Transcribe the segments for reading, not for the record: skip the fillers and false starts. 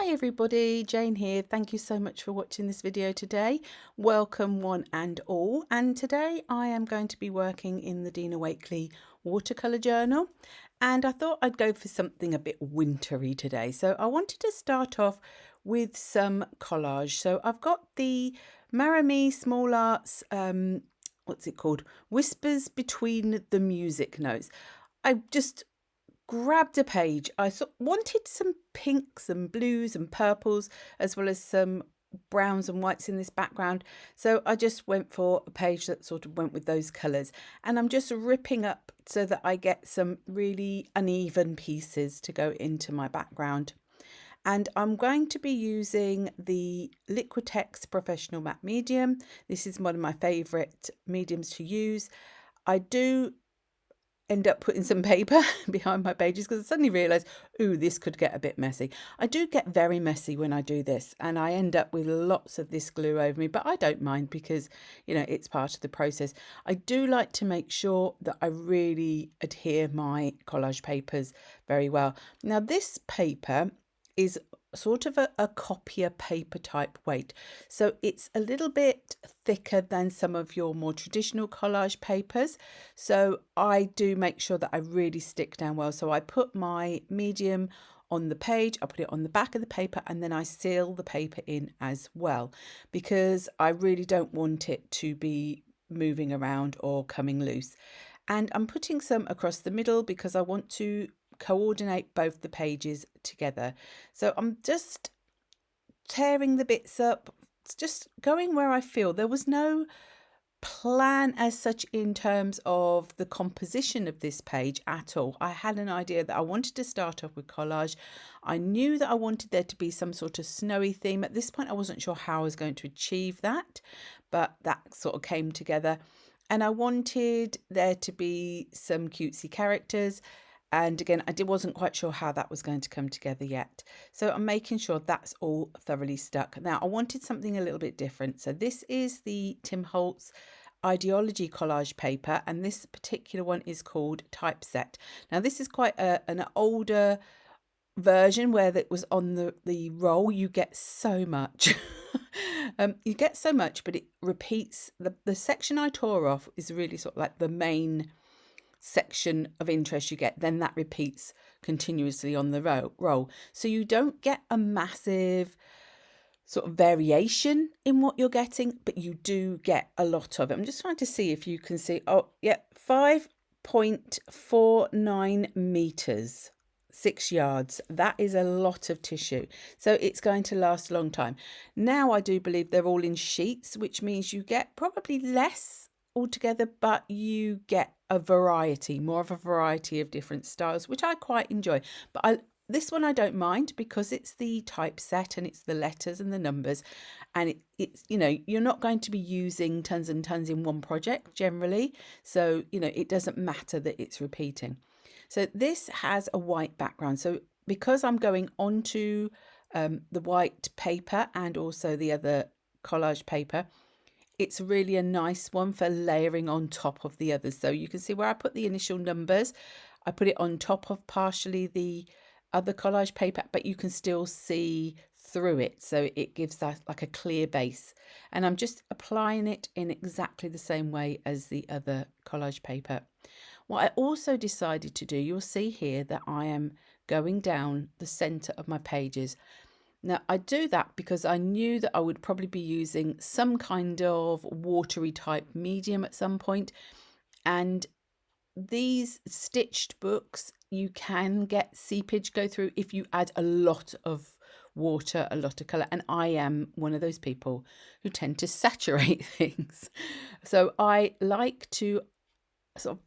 Hi everybody, Jane here. Thank you so much for watching this video today. Welcome one and all. And today I am going to be working in the Dina Wakley watercolour journal. And I thought I'd go for something a bit wintry today. So I wanted to start off with some collage. So I've got the Maremi Small Arts, what's it called? Whispers Between the Music Notes. I just grabbed a page. I wanted some pinks and blues and purples, as well as some browns and whites in this background. So I just went for a page that sort of went with those colours. And I'm just ripping up so that I get some really uneven pieces to go into my background. And I'm going to be using the Liquitex Professional Matte Medium. This is one of my favourite mediums to use. I do end up putting some paper behind my pages because I suddenly realised, ooh, this could get a bit messy. I do get very messy when I do this, and I end up with lots of this glue over me, but I don't mind because, you know, it's part of the process. I do like to make sure that I really adhere my collage papers very well. Now, this paper is sort of a copier paper type weight, so it's a little bit thicker than some of your more traditional collage papers, so I do make sure that I really stick down well. So I put my medium on the page, I put it on the back of the paper, and then I seal the paper in as well, because I really don't want it to be moving around or coming loose. And I'm putting some across the middle because I want to coordinate both the pages together. So I'm just tearing the bits up, just going where I feel. There was no plan as such in terms of the composition of this page at all. I had an idea that I wanted to start off with collage. I knew that I wanted there to be some sort of snowy theme. At this point I wasn't sure how I was going to achieve that, but that sort of came together. And I wanted there to be some cutesy characters. And again, I wasn't quite sure how that was going to come together yet. So I'm making sure that's all thoroughly stuck. Now, I wanted something a little bit different. So this is the Tim Holtz Ideaology collage paper, and this particular one is called Typeset. Now, this is quite an older version where that was on the roll. You get so much. You get so much, but it repeats. The section I tore off is really sort of like the main section of interest you get, then that repeats continuously on the roll, so you don't get a massive sort of variation in what you're getting, but you do get a lot of it. I'm just trying to see if you can see. Oh yeah, 5.49 meters, 6 yards. That is a lot of tissue, so it's going to last a long time. Now I do believe they're all in sheets, which means you get probably less altogether, but you get more of a variety of different styles, which I quite enjoy. But this one I don't mind because it's the typeset and it's the letters and the numbers, and it's, you know, you're not going to be using tons and tons in one project generally, so you know it doesn't matter that it's repeating. So this has a white background, so because I'm going onto the white paper and also the other collage paper, it's really a nice one for layering on top of the others. So you can see where I put the initial numbers, I put it on top of partially the other collage paper, but you can still see through it. So it gives that like a clear base. And I'm just applying it in exactly the same way as the other collage paper. What I also decided to do, you'll see here that I am going down the center of my pages. Now, I do that because I knew that I would probably be using some kind of watery type medium at some point. And these stitched books, you can get seepage go through if you add a lot of water, a lot of colour. And I am one of those people who tend to saturate things. So I like to sort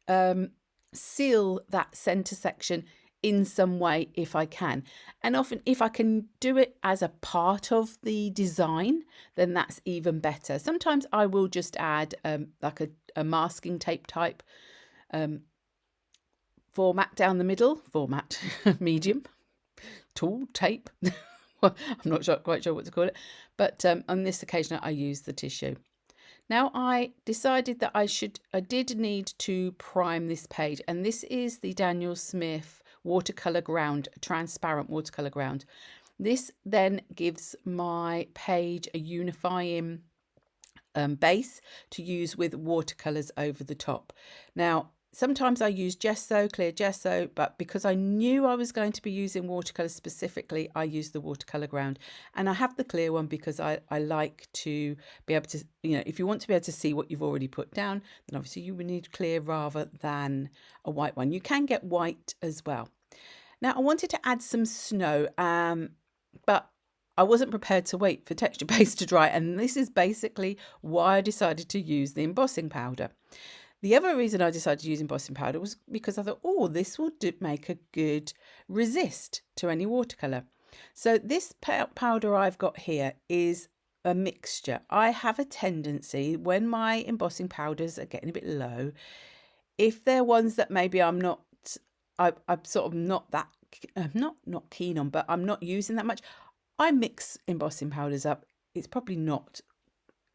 of seal that centre section in some way if I can, and often if I can do it as a part of the design, then that's even better. Sometimes I will just add like a masking tape type format down the middle, medium tool tape. I'm not quite sure what to call it, but on this occasion I use the tissue. Now I decided that I did need to prime this page, and this is the Daniel Smith watercolor ground, transparent watercolor ground. This then gives my page a unifying base to use with watercolors over the top. Now, sometimes I use gesso, clear gesso, but because I knew I was going to be using watercolors specifically, I use the watercolor ground. And I have the clear one because I like to be able to, if you want to be able to see what you've already put down, then obviously you would need clear rather than a white one. You can get white as well. Now, I wanted to add some snow, but I wasn't prepared to wait for texture base to dry, and this is basically why I decided to use the embossing powder. The other reason I decided to use embossing powder was because I thought, oh, this will make a good resist to any watercolour. So this powder I've got here is a mixture. I have a tendency, when my embossing powders are getting a bit low, if they're ones that maybe I'm sort of not that, not keen on, but I'm not using that much, I mix embossing powders up. It's probably not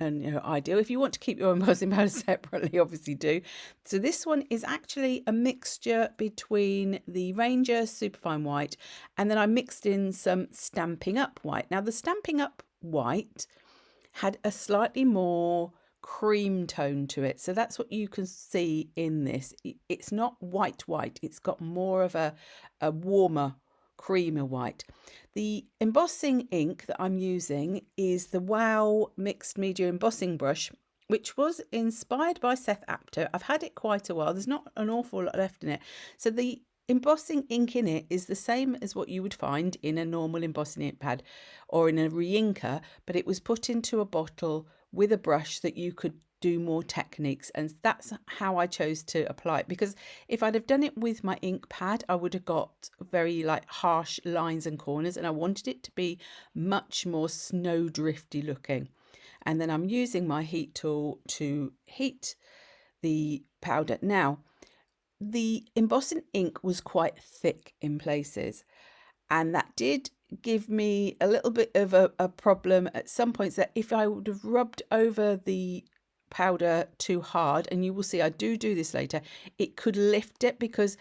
ideal. If you want to keep your embossing powders separately, obviously do. So this one is actually a mixture between the Ranger Superfine White, and then I mixed in some Stampin'Up White. Now the Stampin'Up White had a slightly more cream tone to it, so that's what you can see in this. It's not white, it's got more of a warmer, creamer white. The embossing ink that I'm using is the Wow Mixed Media Embossing Brush, which was inspired by Seth Apter. I've had it quite a while. There's not an awful lot left in it. So the embossing ink in it is the same as what you would find in a normal embossing ink pad or in a re-inker, but it was put into a bottle with a brush that you could do more techniques, and that's how I chose to apply it, because if I'd have done it with my ink pad, I would have got very harsh lines and corners, and I wanted it to be much more snowdrifty looking. And then I'm using my heat tool to heat the powder. Now, the embossing ink was quite thick in places, and that did give me a little bit of a problem at some points, that if I would have rubbed over the powder too hard, and you will see I do this later, it could lift it, because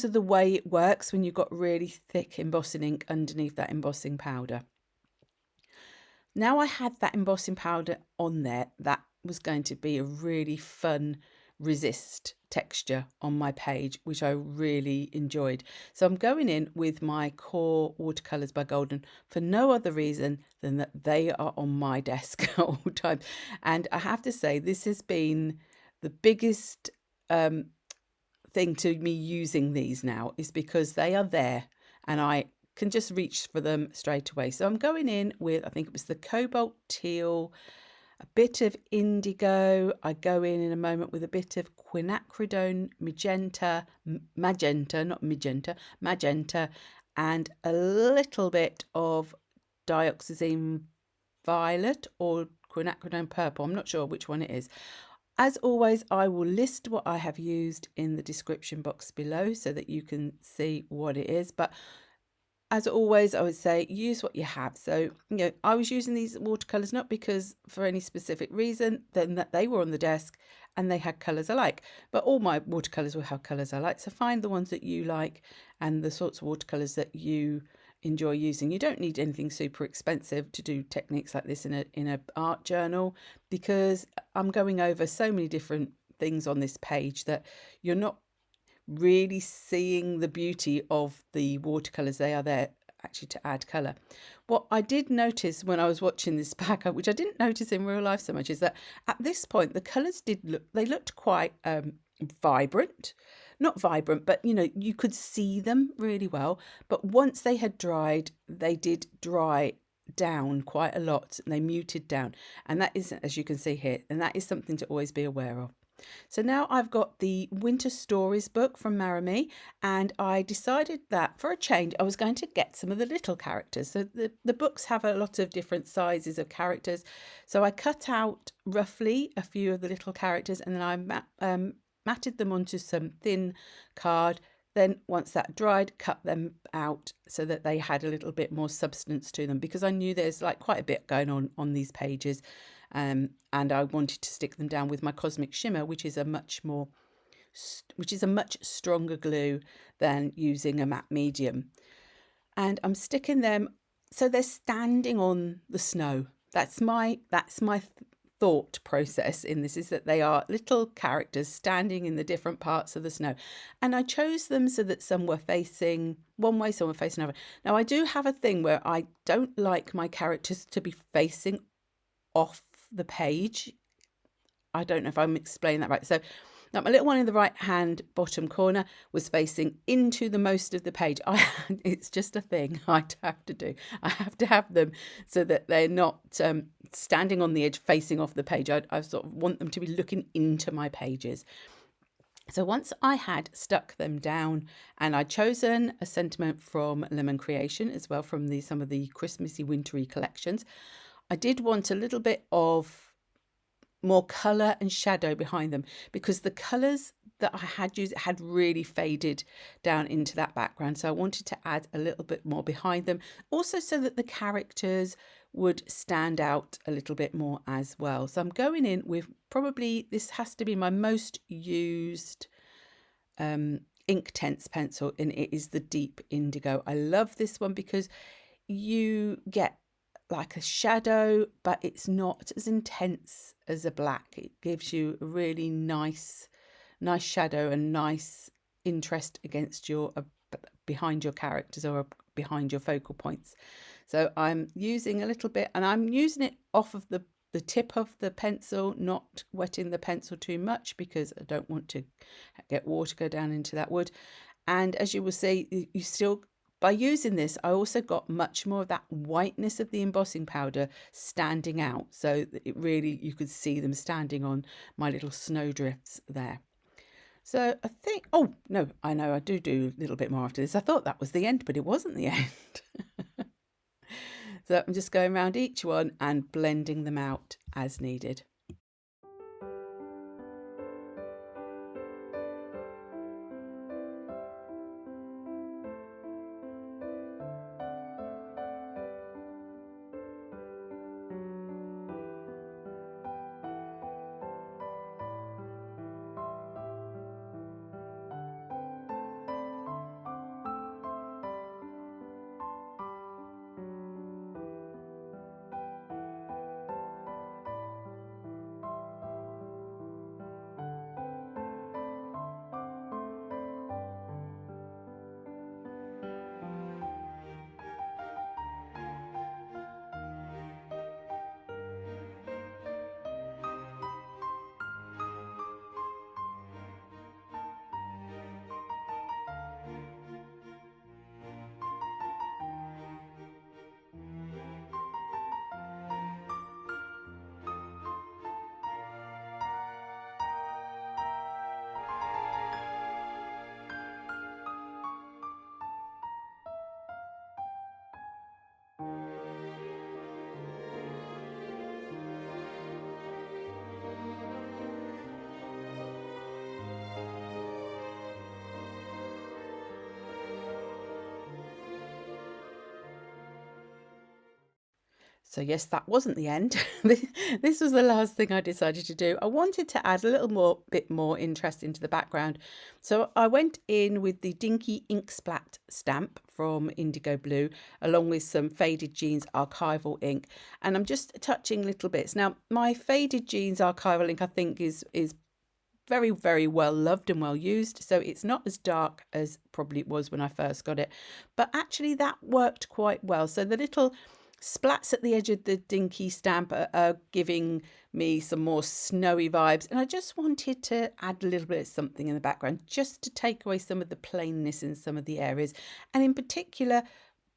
of the way it works when you've got really thick embossing ink underneath that embossing powder. Now I had that embossing powder on there, that was going to be a really fun resist texture on my page, which I really enjoyed. So I'm going in with my core Watercolours by Golden for no other reason than that they are on my desk at all times. And I have to say, this has been the biggest thing to me using these now, is because they are there and I can just reach for them straight away. So I'm going in with, I think it was the Cobalt, Teal, a bit of Indigo. I go in a moment with a bit of Quinacridone, Magenta, and a little bit of Dioxazine Violet or Quinacridone Purple. I'm not sure which one it is. As always, I will list what I have used in the description box below so that you can see what it is. But as always, I would say use what you have. So, I was using these watercolours not because for any specific reason, then that they were on the desk and they had colours I like. But all my watercolours will have colours I like. So find the ones that you like and the sorts of watercolours that you enjoy using. You don't need anything super expensive to do techniques like this in a art journal, because I'm going over so many different things on this page that you're not really seeing the beauty of the watercolours. They are there actually to add colour. What I did notice when I was watching this back up, which I didn't notice in real life so much, is that at this point the colours looked quite vibrant. Not vibrant, but you could see them really well. But once they had dried, they did dry down quite a lot, and they muted down, and that is, as you can see here, and that is something to always be aware of. So now I've got the Winter Stories book from Maremi, and I decided that for a change I was going to get some of the little characters. So the books have a lot of different sizes of characters, so I cut out roughly a few of the little characters, and then I matted them onto some thin card. Then once that dried, cut them out so that they had a little bit more substance to them, because I knew there's quite a bit going on these pages. And I wanted to stick them down with my Cosmic Shimmer, which is a much stronger glue than using a matte medium. and I'm sticking them so they're standing on the snow. That's my thought process in this, is that they are little characters standing in the different parts of the snow. And I chose them so that some were facing one way, some were facing another. Now I do have a thing where I don't like my characters to be facing off the page. I don't know if I'm explaining that right. So now my little one in the right hand bottom corner was facing into the most of the page. It's just a thing I'd have to do. I have to have them so that they're not standing on the edge facing off the page. I sort of want them to be looking into my pages. So once I had stuck them down, and I'd chosen a sentiment from Lemon Creation as well, from some of the Christmassy wintry collections, I did want a little bit of more colour and shadow behind them, because the colours that I had used had really faded down into that background. So I wanted to add a little bit more behind them, also so that the characters would stand out a little bit more as well. So I'm going in with, probably this has to be my most used Inktense pencil, and it is the Deep Indigo. I love this one because you get like a shadow, but it's not as intense as a black. It gives you a really nice shadow and nice interest against your behind your characters, or behind your focal points. So I'm using a little bit, and I'm using it off of the tip of the pencil, not wetting the pencil too much, because I don't want to get water go down into that wood. And as you will see, you still, by using this, I also got much more of that whiteness of the embossing powder standing out, so that it really, you could see them standing on my little snowdrifts there. So I think, oh no, I know I do a little bit more after this. I thought that was the end, but it wasn't the end. So I'm just going around each one and blending them out as needed. So yes, that wasn't the end. This was the last thing I decided to do. I wanted to add a little bit more interest into the background. So I went in with the Dinkie ink Splat stamp from IndigoBlu, along with some Faded Jeans Archival ink. And I'm just touching little bits. Now, my Faded Jeans Archival ink, I think, is very, very well loved and well used. So it's not as dark as probably it was when I first got it. But actually that worked quite well. So the little splats at the edge of the Dinkie stamp are giving me some more snowy vibes, and I just wanted to add a little bit of something in the background just to take away some of the plainness in some of the areas, and in particular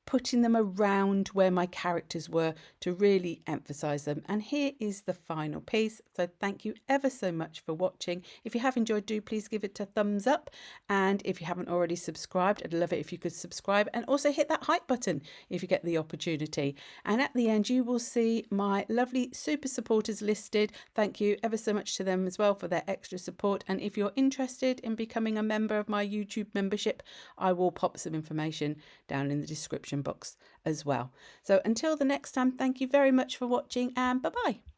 putting them around where my characters were to really emphasize them. And here is the final piece. So thank you ever so much for watching. If you have enjoyed, do please give it a thumbs up, and if you haven't already subscribed, I'd love it if you could subscribe, and also hit that hype button if you get the opportunity. And at the end you will see my lovely super supporters listed. Thank you ever so much to them as well for their extra support, and if you're interested in becoming a member of my YouTube membership, I will pop some information down in the description box as well. So until the next time, thank you very much for watching, and bye bye.